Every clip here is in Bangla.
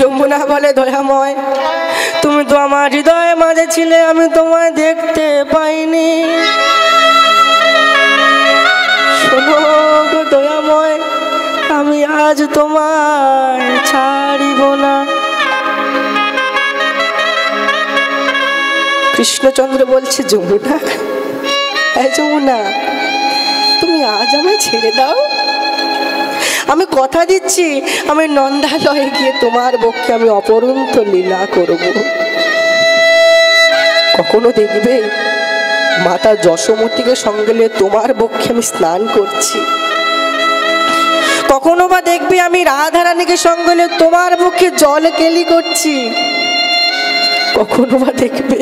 যমুনা বলে দয়াময়, তুমি তো আমার হৃদয়ের মাঝে ছিলে, আমি তোমায় দেখতে পাইনি। শোনো গো দয়াময়, আমি আজ তোমায় ছাড়িব না। কৃষ্ণচন্দ্র বলছে, যমুনা, এই যমুনা, তুমি আজ আমায় ছেড়ে দাও। আমি কথা দিচ্ছি, আমি নন্দালয়ে গিয়ে তোমার পক্ষে আমি অপরন্ত লীলা করব। কখনো দেখবে মাতা যশোমতীকে সঙ্গে নিয়ে তোমার পক্ষে আমি স্নান করছি। কখনো বা দেখবে আমি রাধারানীকে সঙ্গে নিয়ে তোমার পক্ষে জল কেলি করছি। কখনো বা দেখবে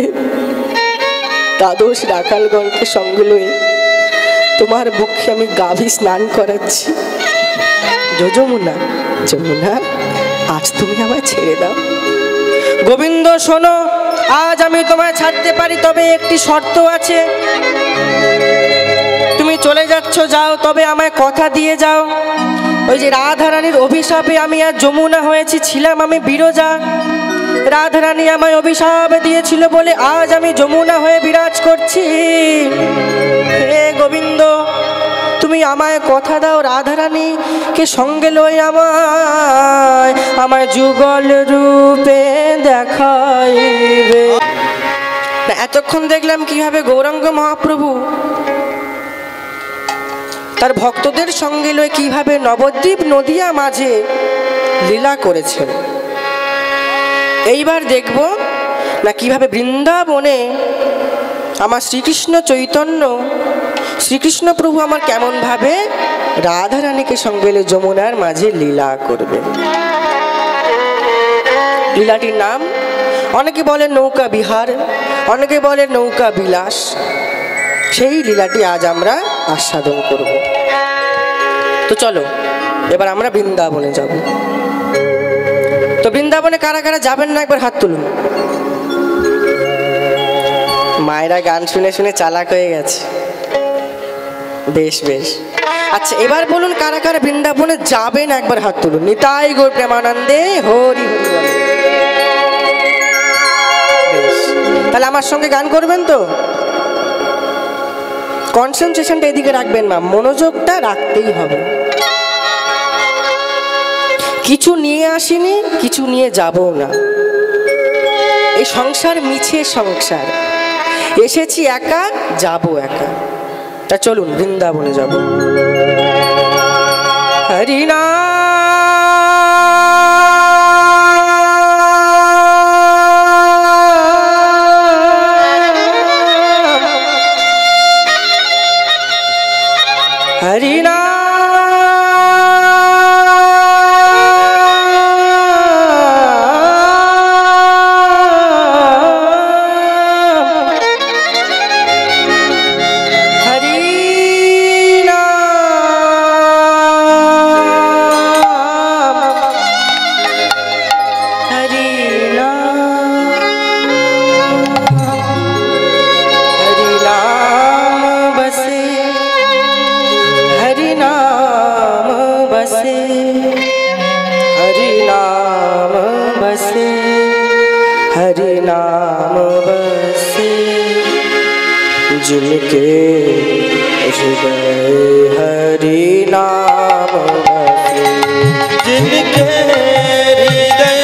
দ্বাদশ রাখালগণকে সঙ্গে লয়ে তোমার পক্ষে আমি গাভী স্নান করাচ্ছি। যমুনা, যমুনা, আজ তুমি আমায় ছেড়ে দাও। গোবিন্দ শোনো, আজ আমি তোমায় ছাড়তে পারি, তবে একটি শর্ত আছে। তুমি চলে যাচ্ছ, যাও, তবে আমায় কথা দিয়ে যাও। ওই যে রাধারানীর অভিশাপে আমি আর যমুনা হয়েছি, ছিলাম আমি বিরজা। রাধারানী আমায় অভিশাপ দিয়েছিল বলে আজ আমি যমুনা হয়ে বিরাজ করছি। হে গোবিন্দ, তুমি আমায় কথা দাও, রাধারানীকে সঙ্গে লই আমায় যুগল রূপে দেখাইবে। এতক্ষণ দেখলাম কিভাবে গৌরাঙ্গ মহাপ্রভু তার ভক্তদের সঙ্গে লয়ে কিভাবে নবদ্বীপ নদিয়া মাঝে লীলা করেছেন। এইবার দেখব না কিভাবে বৃন্দাবনে আমার শ্রীকৃষ্ণ চৈতন্য, শ্রীকৃষ্ণ প্রভু আমার কেমন ভাবে রাধারানীকে সঙ্গে যমুনার মাঝে লীলা করবে। লীলাটির নাম অনেকে বলে নৌকা বিহার, অনেকে বলে নৌকা বিলাস। সেই লীলাটি আজ আমরা আস্বাদন করব। তো চলো এবার আমরা বৃন্দাবনে যাব। তো বৃন্দাবনে কারা কারা যাবেন না একবার হাত তুলুন। মায়েরা গান শুনে শুনে চালাক হয়ে গেছে। বেশ বেশ, আচ্ছা এবার বলুন কারা কারা বৃন্দাবনে যাবেন, একবার হাত তুলুন। নিতাই গৌর প্রেমানন্দে হরি হরি বলে। বেশ, তাহলে আমার সঙ্গে গান করবেন তো? কনসেন্ট্রেশনটা এদিকে রাখবেন, মা, মনোযোগটা রাখতেই হবে। কিছু নিয়ে আসিনি, কিছু নিয়ে যাবো না। এই সংসার মিছে সংসার, এসেছি একা, যাবো একা। তা চলুন বৃন্দাবনে যাব। হরি নাম হরি নাম जिनके हृदय हरि नाम बसे, जिनके हृदय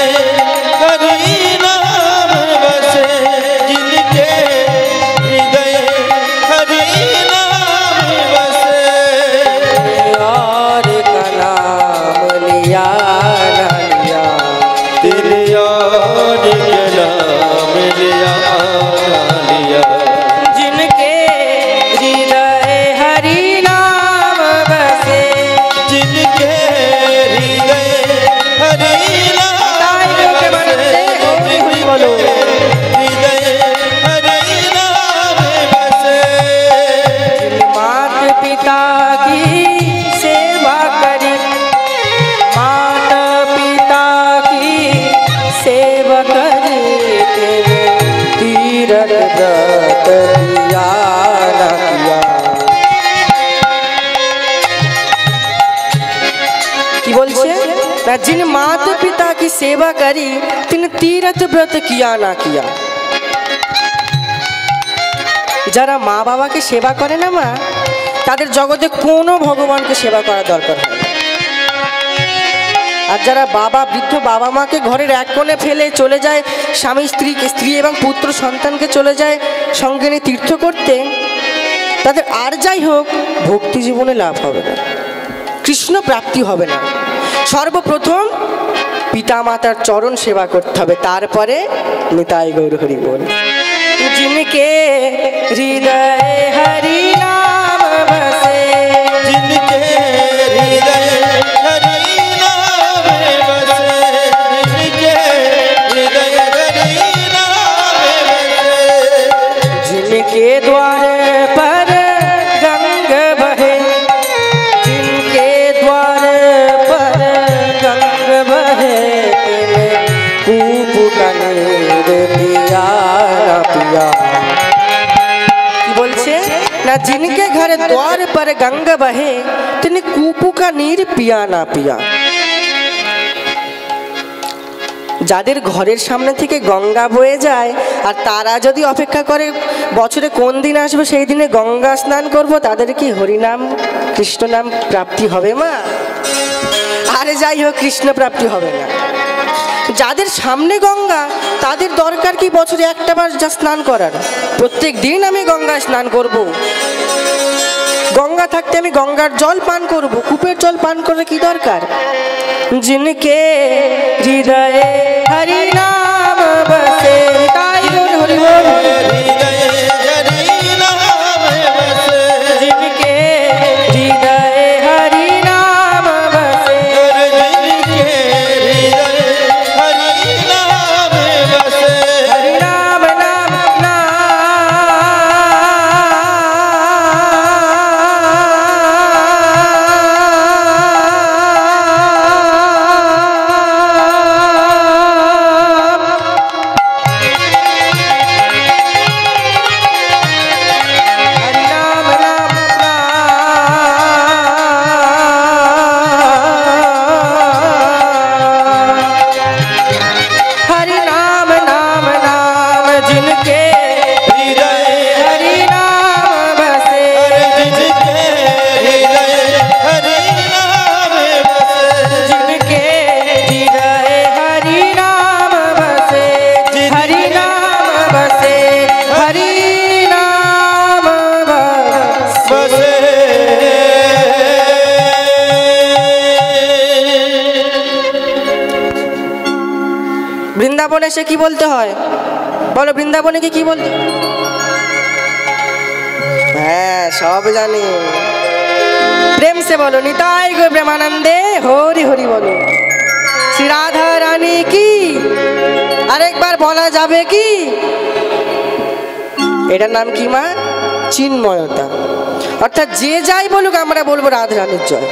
हरि नाम बसे, जिनके हृदय हरि नाम बसे। और का नाम लिया ना लिया, तेरे और का नाम लिया ना लिया। जिन माता पिता की सेवा सेवा करी तिन तीरथ व्रत किया ना किया। যারা মা বাবাকে সেবা করে না মা, তাদের জগতে কোনো ভগবানকে সেবা করা দরকার হয়। আর যারা বৃদ্ধ বাবা মাকে ঘরের এক কোণে ফেলে চলে যায়, স্বামী স্ত্রী এবং পুত্র সন্তানকে চলে যায় সঙ্গে নিয়ে তীর্থ করতে, তাদের আর যাই হোক ভক্তি জীবনে লাভ হবে না, কৃষ্ণ প্রাপ্তি হবে না। সর্বপ্রথম পিতা মাতার চরণ সেবা করতে হবে, তারপরে নিতাই গৌর হরি বল। जिनके हृदय हरि नाम बसे, जिनके हृदय हरि नाम बसे, जिनके हृदय हरि नाम बसे, जिनके द्वार पर गंग बहे, जिनके द्वार पर गंग बहे, कूप कनीर पिया ना पिया। কি বলছে না, जिनके घर द्वार पर गंग बहे तिने कूपू का नीर पिया ना पिया। যাদের ঘরের সামনে থেকে গঙ্গা বয়ে যায় আর তারা যদি অপেক্ষা করে বছরে কোন দিন আসবে সেই দিনে গঙ্গা স্নান করব, তাদের কি হরিনাম কৃষ্ণ নাম প্রাপ্তি হবে মা? আরে যাই হোক, কৃষ্ণ প্রাপ্তি হবে না। যাদের সামনে গঙ্গা তাদের দরকার কি বছরে একটা বার যা স্নান করার? প্রত্যেক দিন আমি গঙ্গায় স্নান করব, গঙ্গা থাকতে আমি গঙ্গার জল পান করব, কূপের জল পান করে কি দরকার? जिनके हृदय हरि नाम बसे, ताई बोल हरि बोल। हृदय हरि नाम बसे, जिनके हृदय हरि नाम बसे, जिनके हृदय हरि नाम बसे, हरि नाम नाम नाम বৃন্দাবনে সে কি বলতে হয় বলো? বৃন্দাবনে কি বলতে? হ্যাঁ সব জানি, প্রেম সে বলো নিতাই গো প্রেমানন্দে হরি হরি বলো। শ্রী রাধা রানী কি আরেকবার বলা যাবে কি? এটার নাম কি মা? চিন্ময়তা। অর্থাৎ যে যাই বলুক আমরা বলবো রাধা রানীর জয়।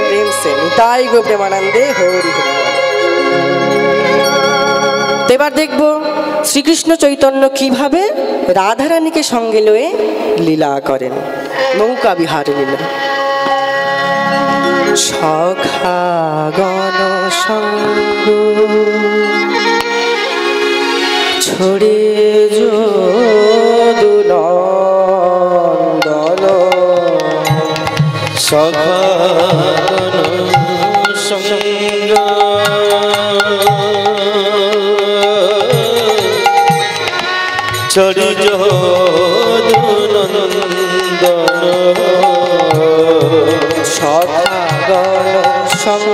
প্রেম সে নিতাই গো প্রেমানন্দে হরি হরি। এবার দেখব শ্রীকৃষ্ণ চৈতন্য কিভাবে রাধারানীকে সঙ্গে লয়ে লীলা করেন, নৌকা বিহার লীলা। সখাগণ সঙ্গ ছড়ে যদুনন্দন, সখাগণ সঙ্গ ছড়ি যদুনন্দন, সখাগণ সঙ্গ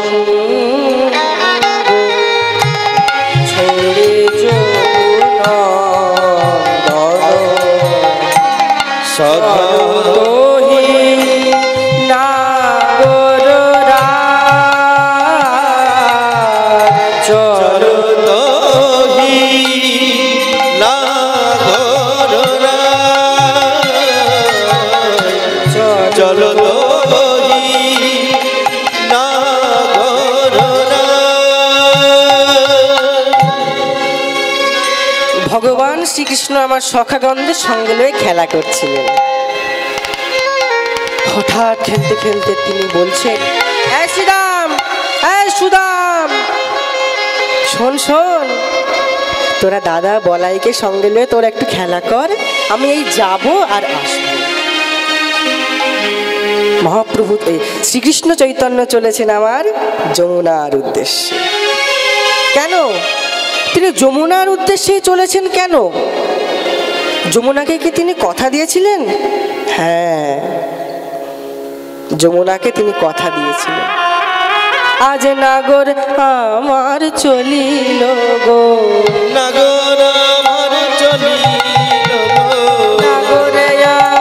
ছড়ে যদুনন্দন, সখি নাগর রাজ চলো তোহি নাগর রাজ, চলো তোহি নাগর রাজ। ভগবান শ্রীকৃষ্ণ আমার সখাগণদের সঙ্গে লয়ে খেলা করছিলেন। হঠাৎ খেলতে খেলতে তিনি বলছেন, এই শ্রীরাম, এই সুদাম, শোন শোন, তোরা দাদা বলাইকে সঙ্গে নিয়ে তোরা একটু খেলা কর, আমি এই যাব আর আসবো। মহাপ্রভু শ্রীকৃষ্ণ চৈতন্য চলেছেন আমার যমুনার উদ্দেশ্যে। কেন তিনি যমুনার উদ্দেশ্যেই চলেছেন? কেন? যমুনাকে কি তিনি কথা দিয়েছিলেন? হ্যাঁ, যমুনাকে তিনি কথা দিয়েছিলেন, আজ নাগর আমার চলিল গো, নাগর আমার চলিল গো, নাগরে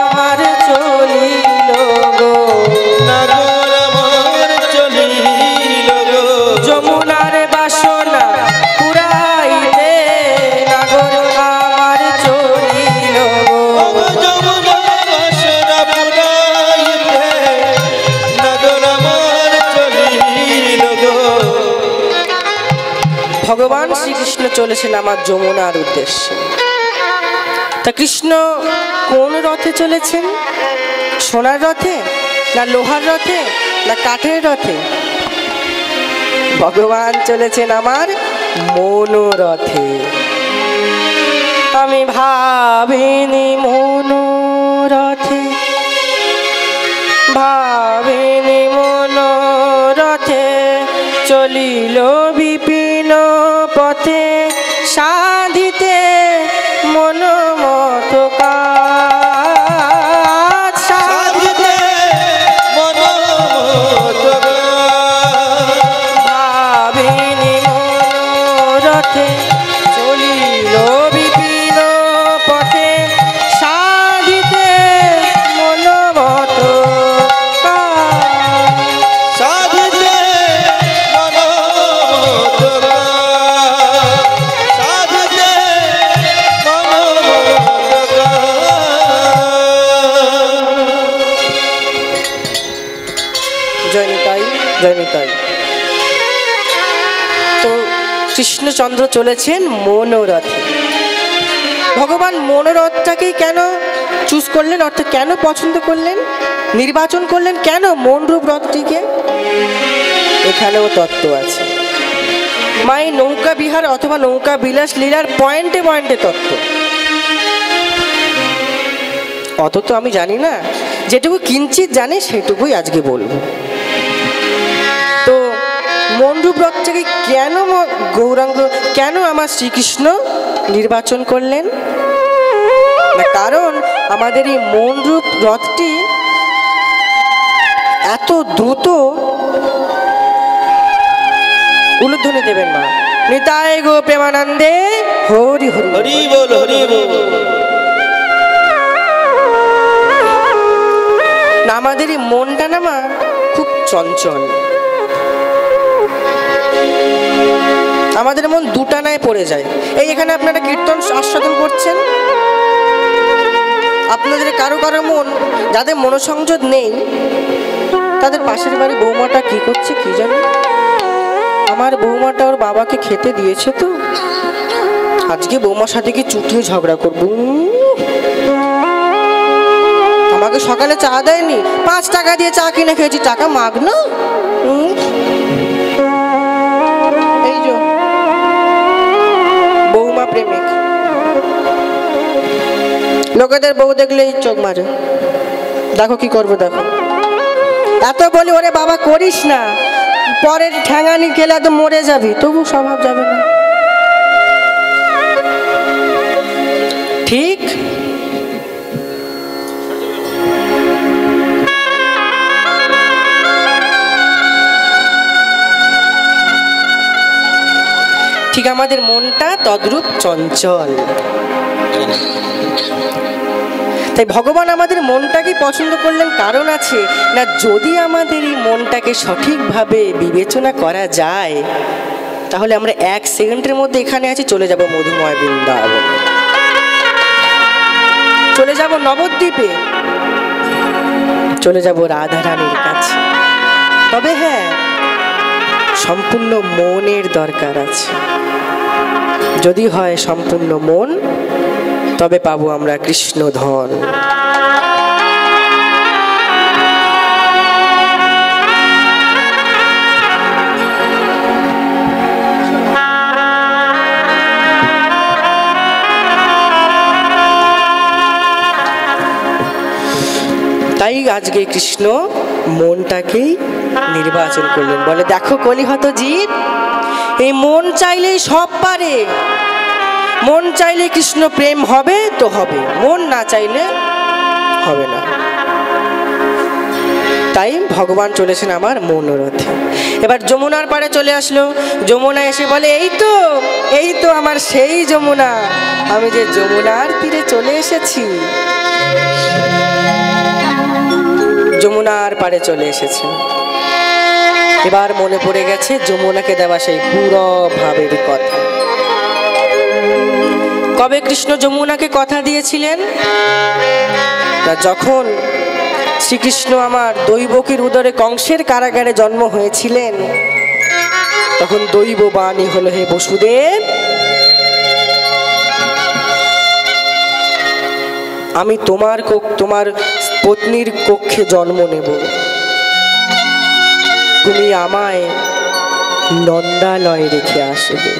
আমার চলিল গো, নাগর আমার চলিল গো, যমুনার বাসনা পুরাইতে নাগর আমার চলিল গো, যমুনার বাসনা পুরাইতে নাগর আমার চলিল গো। ভগবান শ্রীকৃষ্ণ চলেছেন আমার যমুনার উদ্দেশ্যে। তা কৃষ্ণ কোন রথে চলেছেন? সোনার রথে, না লোহার রথে, না কাঠের রথে? ভগবান চলেছেন আমার মনোরথে। আমি ভাবিনি মনোরথে, ভাবিনি মনোরথে, চলিল বিপিন পথে, সাধিতে মনোমত কাজ, সাধিতে মনোমত কাজ। ভাবিনি মনোরথে, চলিল বিপিন পথে, সাধিতে মনোমত কাজ। সাধিতে মনোমত কাজ, সাধিতে মনোমত কাজ। জয় নিতাই, জয় নিতাই। তো কৃষ্ণচন্দ্র চলেছেন মনোরথে। ভগবান মনোরথটাকেই কেন চুজ করলেন, অর্থাৎ কেন পছন্দ করলেন, নির্বাচন করলেন কেন মনরূপ রথটিকে? এখানেও তত্ত্ব আছে। মাই নৌকা বিহার অথবা নৌকা বিলাস লীলার পয়েন্টে পয়েন্টে তত্ত্ব। অত তো আমি জানি না, যেটুকু কিঞ্চিত জানি সেটুকুই আজকে বলবো। তো মনরূপ রথটাকে কেন গৌরাঙ্গ, কেন আমার শ্রীকৃষ্ণ নির্বাচন করলেন? না, কারণ আমাদের এই মনরূপ রথটি এত দ্রুত, উলুধ্বনি দেবেন মা, নিতাই গো প্রেমানন্দে হরি হরি। হরি বল, হরি বল। না, আমাদের এই মনটা না মা খুব চঞ্চল। আমাদের মন দুটানায় পড়ে যায়। এই এখানে আপনারা কীর্তন আস্বাদন করছেন, আপনাদের কারো কারো মন, যাদের মনোসংযোগ নেই, তাদের পাশের বাড়ি বৌমাটা কি করছে কি জানে, আমার বৌমাটা ওর বাবাকে খেতে দিয়েছে, তো আজকে বৌমার সাথে কি চুটিয়ে ঝগড়া করবো। আমাকে সকালে চা দেয়নি, 5 টাকা দিয়ে চা কিনে খেয়েছি, টাকা মাগনা। এই যে বৌমা প্রেমিক, লোকেদের বউ দেখলেই চোখ মারে। দেখো কি করবো, দেখো। এত বলি ওরে বাবা করিস না, পরের ঠ্যাঙানি খেলে তো মরে যাবি, তবু স্বভাব যাবে না। ঠিক ঠিক আমাদের মনটা তদ্রূপ চঞ্চল। তাই ভগবান আমাদের মনটাকে পছন্দ করলেন, কারণ আছে না, যদি আমাদের এই মনটাকে সঠিকভাবে বিবেচনা করা যায়, তাহলে আমরা 1 সেকেন্ডের মধ্যে এখানে আছি, চলে যাব মধুময় বৃন্দাবনে, চলে যাব নবদ্বীপে, চলে যাব রাধারানীর কাছে। তবে হ্যাঁ, সম্পূর্ণ মনের দরকার আছে। যদি হয় সম্পূর্ণ মন, তবে পাবো আমরা কৃষ্ণ ধন। আজকে কৃষ্ণ মনটাকেই নির্বাচন করলেন। বলে দেখো কলিহত জীব, এই মন চাইলেই সব পারে। মন চাইলে কৃষ্ণ প্রেম হবে তো হবে, মন না চাইলে হবে না। তাই ভগবান চলেছেন আমার মনোরথে। এবার যমুনার পাড়ে চলে আসলো। যমুনা এসে বলে এই তো আমার সেই যমুনা, আমি যে যমুনার তীরে চলে এসেছি। যমুনার পাড়ে চলে এসেছে। এবার মনে পড়ে গেছে যমুনাকে দেওয়া সেই পুরো ভাবের কথা। কবে কৃষ্ণ যমুনাকে কথা দিয়েছিলেন? যখন শ্রীকৃষ্ণ আমার দৈবকীর উদরে কংসের কারাগারে জন্ম হয়েছিলেন, তখন দৈব বাণী হলো, হে বসুদেব, আমি তোমার পত্নীর কক্ষে জন্ম নেব, তুমি আমায় নন্দালয়ে রেখে আসবে।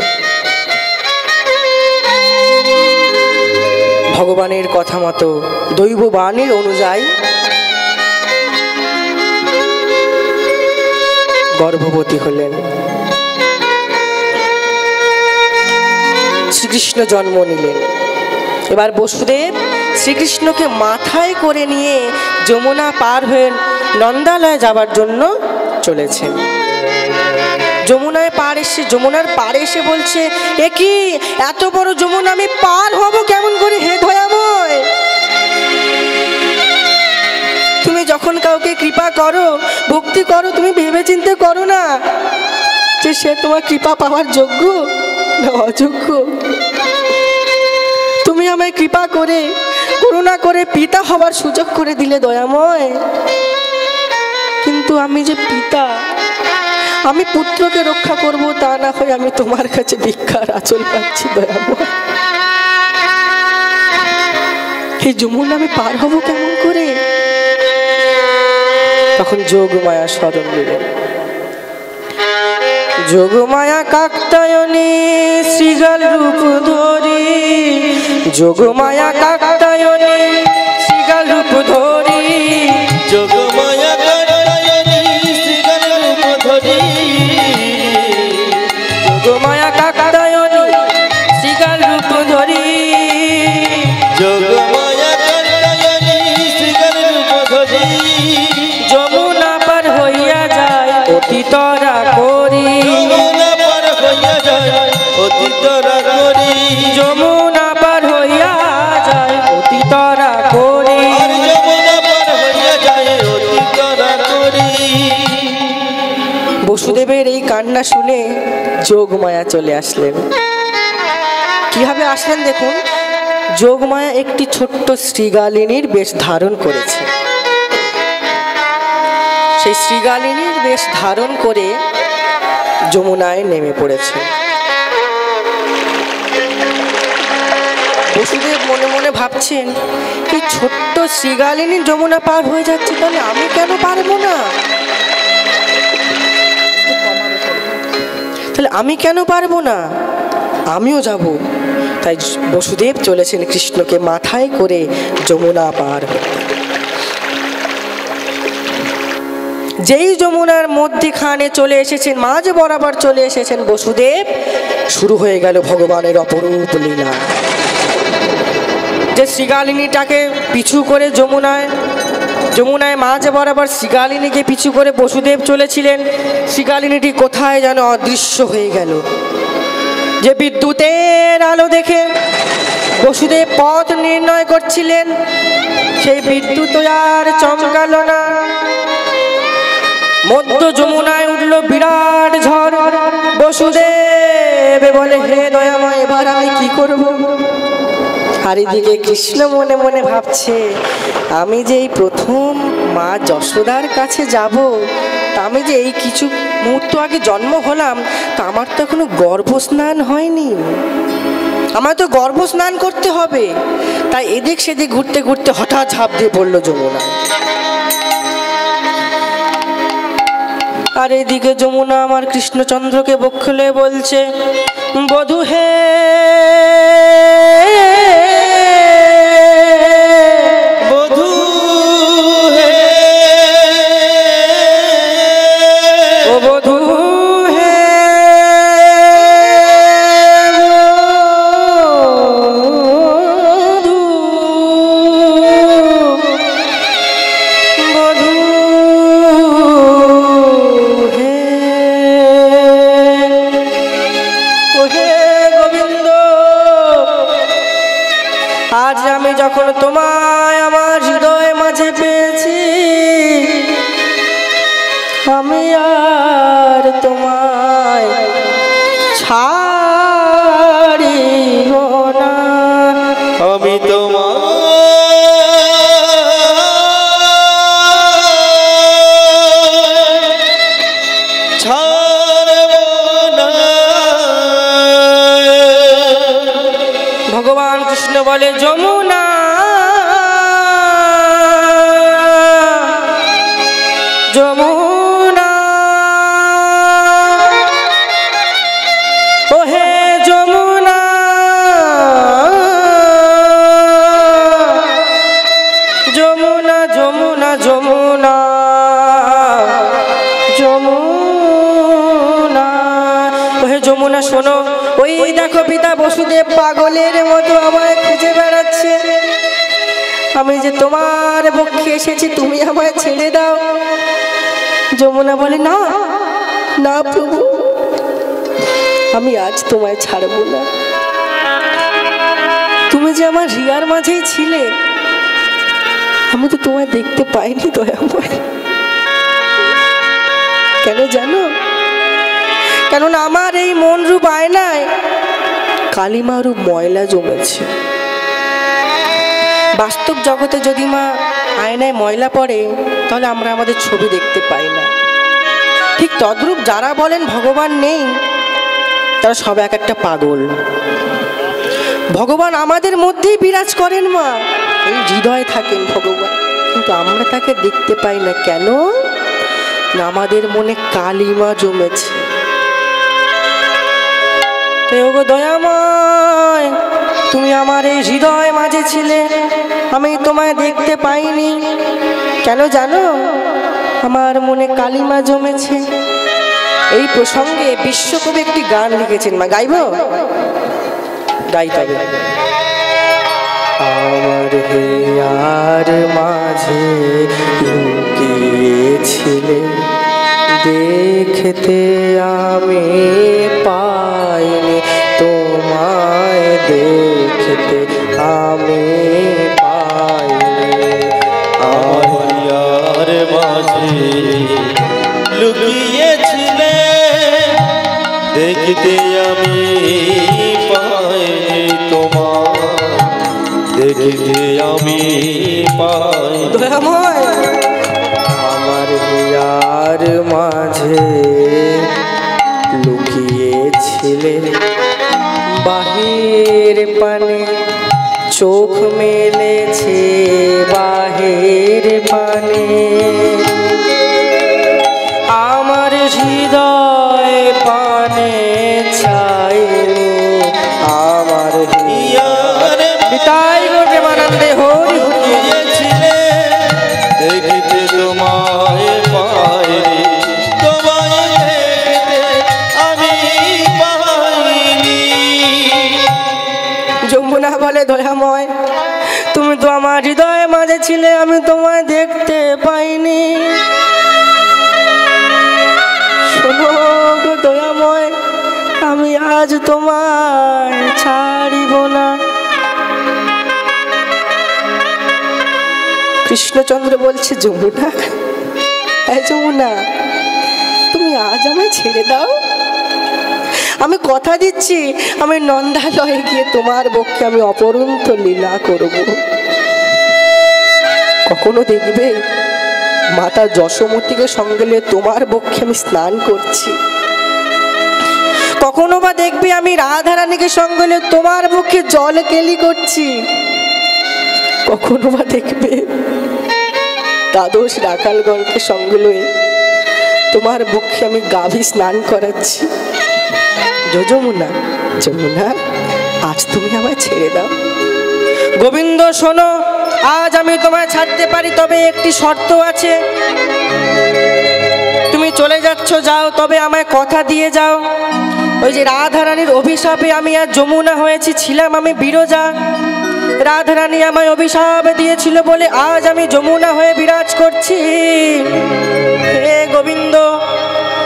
ভগবানের কথা মতো দৈব বাণীর অনুযায়ী গর্ভবতী হলেন, শ্রীকৃষ্ণ জন্ম নিলেন। এবার বসুদেব শ্রীকৃষ্ণকে মাথায় করে নিয়ে যমুনা পার হয়ে নন্দালয়ে যাবার জন্য চলেছেন। যমুনার পাড়ে এসে বলছে, এ কি এত বড় যমুনা আমি পার হব কেমন করে হে দয়াময়? তুমি যখন কাউকে কৃপা করো, ভক্তি করো, তুমি ভেবে চিন্তে করো না যে সে তোমার কৃপা পাওয়ার যোগ্য না অযোগ্য। তুমি আমায় কৃপা করে, করুণা করে পিতা হবার সুযোগ করে দিলে দয়াময়, কিন্তু আমি যে পিতা, আমি পুত্রকে রক্ষা করব তা না হয়ে আমি তোমার কাছে ভিক্ষার আঁচল পাচ্ছি দয়াময়। এই যমুনা আমি পার হব কেমন করে? তখন যোগমায়া স্মরণ নিলেন। যোগমায়া কাকতায়নে শ্রীগাল রূপ ধরি, যোগমায়া কাকতায়নে শ্রীগাল রূপ ধরি, যোগমায়া কাকতায়নে শ্রীগাল রূপ ধরি, যোগমায়া কাকতায়নে শ্রীগাল রূপ ধরি, যোগমায়া কাকতায়নে শ্রীগাল রূপ ধরি, যমুনা পার হইয়া যায় অতি তরা করি, যমুনা পার হইয়া যায় অতি তরা করি, যমুনা পার হইয়া যায় অতি তরা করি, আর যমুনা পার হইয়া যায় অতি তরা করি। বসুদেবের এই কান্না শুনে যোগমায়া চলে আসলেন। কিভাবে আসলেন দেখুন। যোগমায়া একটি ছোট্ট শ্রীগালিনীর বেশ ধারণ করেছে। সেই শ্রীগালিনীর বেশ ধারণ করে যমুনায় নেমে পড়েছে। বসুদেব মনে মনে ভাবছেন, এই ছোট্ট শ্রীগালিনী যমুনা পার হয়ে যাচ্ছে, তাহলে আমি কেন পারবো না? তাহলে আমি কেন পারবো না? আমিও যাব। তাই বসুদেব চলেছেন কৃষ্ণকে মাথায় করে যমুনা পার হতে। যেই যমুনার মধ্যখানে চলে এসেছেন, মাঝ বরাবর চলে এসেছেন বসুদেব, শুরু হয়ে গেল ভগবানের অপরূপ লীলা। যে শ্রীগালিনীটাকে পিছু করে যমুনায় মাঝ বরাবর শ্রীগালিনীকে পিছু করে বসুদেব চলেছিলেন, শ্রীগালিনীটি কোথায় যেন অদৃশ্য হয়ে গেল। যে বিদ্যুতের আলো দেখে বসুদেব পথ নির্ণয় করছিলেন, সেই বিদ্যুৎ আর চমকালো না। মধ্য যমুনায় উঠল বিরাট ঝড়। বসুদেব বলে, হে দয়াময়, এবার আমি কি করব? আর এদিকে কৃষ্ণ মনে মনে ভাবছে, আমি যে এই প্রথম মা যশোদার কাছে যাব, তা আমি যে এই কিছু মুহূর্ত আগে জন্ম হলাম, তা আমার তো এখনো গর্ভস্নান হয়নি, আমার তো গর্ভস্নান করতে হবে। তাই এদিক সেদিক ঘুরতে ঘুরতে হঠাৎ ঝাঁপ দিয়ে পড়লো যমুনা। আর এদিকে যমুনা আমার কৃষ্ণচন্দ্রকে বক্ষলে বলছে, বধূ হে, বধূ হে, ওহে গোবিন্দ, আজ আমি যখন তোমায় আমার হৃদয় মাঝে পেয়েছি, আমি আর তোমায় ছাড়িব না। আমি তোমার ছাড়ব না। ভগবান কৃষ্ণ বলে যমুনা, যমুনা, ওহে যমুনা, যমুনা, যমুনা, যমুনা, যমুনা, ওহে যমুনা শোনো, ওই দেখো পিতা বসুদেব পাগলের মতো আমায় খুঁজে বেড়াচ্ছে। আমি যে তোমার পক্ষে এসেছি, তুমি আমায় ছেড়ে দাও। যমুনা বলে না, না প্রভু, আমি আজ তোমায় ছাড়বো না। তুমি যে আমার হৃদয়ের মাঝেই ছিলে, আমি তো তোমায় দেখতে পাইনি দয়াময়। কেন জানো? কেননা আমার এই মন রূপ আয়নায় কালিমা রূপ ময়লা জমেছে। বাস্তব জগতে যদি মা আয়নায় ময়লা পড়ে, তাহলে আমরা আমাদের ছবি দেখতে পাই না। ঠিক তদ্রূপ যারা বলেন ভগবান নেই, তারা সব এক একটা পাগল। ভগবান আমাদের মধ্যেই বিরাজ করেন মা, এই হৃদয়ে থাকেন ভগবান, কিন্তু আমরা তাকে দেখতে পাই না। কেন না আমাদের মনে কালিমা জমেছে। ওগো দয়াময়, তুমি আমার এই হৃদয় মাঝে ছিলে, আমি তোমায় দেখতে পাইনি। কেন জানো? আমার মনে কালিমা জমেছে। এই প্রসঙ্গে বিশ্বকবি একটি গান লিখেছেন, মা গাইব? গাইতে হবে। আমার হিয়ার মাঝে লুকিয়েছিলে, দেখতে আমি পাইনি, তোমায় দেখতে আমি পাইনি। আমার হিয়ার মাঝে লুকিয়েছিলে, দেখতে আমি পাইনি, তোমায় দেখতে আমি পাইনি। দয়াময়, আমার হিয়ার মাঝে লুকিয়েছিলে, বাহির পানে চোখ মেলেছে, বাহির পানে আমার হৃদয় পানে ছাইনি। আমার হিয়ার পিতাই গোটে মানন্দে হরি লুকিয়েছিলে, দেখতে তোমায় পাইনি, তোমায় দেখতে আমি পাইনি। যমুনা বলে দয়াময়, তুমি তো আমার হৃদয়ে মাঝে ছিলে, আমি তোমায় দেখতে পাইনি। শোনো গো দয়াময়, আমি আজ তোমায় ছাড়িব না। কৃষ্ণচন্দ্র বলছে যমুনা, এই যমুনা, তুমি আজ আমায় ছেড়ে দাও। আমি কথা দিচ্ছি, আমি নন্দালয়ে গিয়ে তোমার পক্ষে আমি অপরন্ত লীলা করব। কখনো দেখবে মাতা যশোমতীকে সঙ্গে নিয়ে তোমার পক্ষে আমি স্নান করছি। কখনো বা দেখবে আমি রাধারানীকে সঙ্গে নিয়ে তোমার পক্ষে জল কেলি করছি। কখনো বা দেখবে দ্বাদশ রাখালগণকে সঙ্গে লয়ে তোমার পক্ষে আমি গাভী স্নান করাচ্ছি। যমুনা, যমুনা, আজ তুমি আমায় ছেড়ে দাও। গোবিন্দ শোনো, আজ আমি তোমায় ছাড়তে পারি, তবে একটি শর্ত আছে। তুমি চলে যাচ্ছ, যাও, তবে আমায় কথা দিয়ে যাও। ওই যে রাধারানীর অভিশাপে আমি আর যমুনা হয়েছি, ছিলাম আমি বিরজা। রাধারানী আমায় অভিশাপ দিয়েছিল বলে আজ আমি যমুনা হয়ে বিরাজ করছি। হে গোবিন্দ,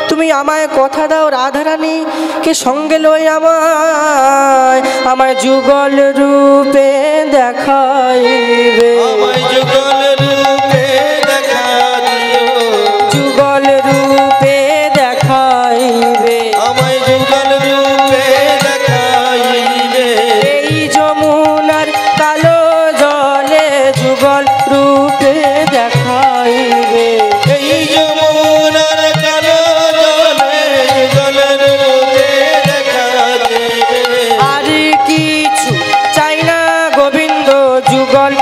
তুমি তুমি আমায় কথা দাও রাধারানী কে সঙ্গে লই আমায় যুগল রূপে দেখাইবে, আমায় যুগল রূপে দেখা দিও, যুগল রূপে দেখাইবে, আমায় যুগল রূপে দেখাইবে। এই যমুনার কালো জলে যুগল রূপে দেখাইবে, এই যমুনার কালো জলে যুগল রূপে দেখা দিবে। আর কিছু চাই না গোবিন্দ যুগল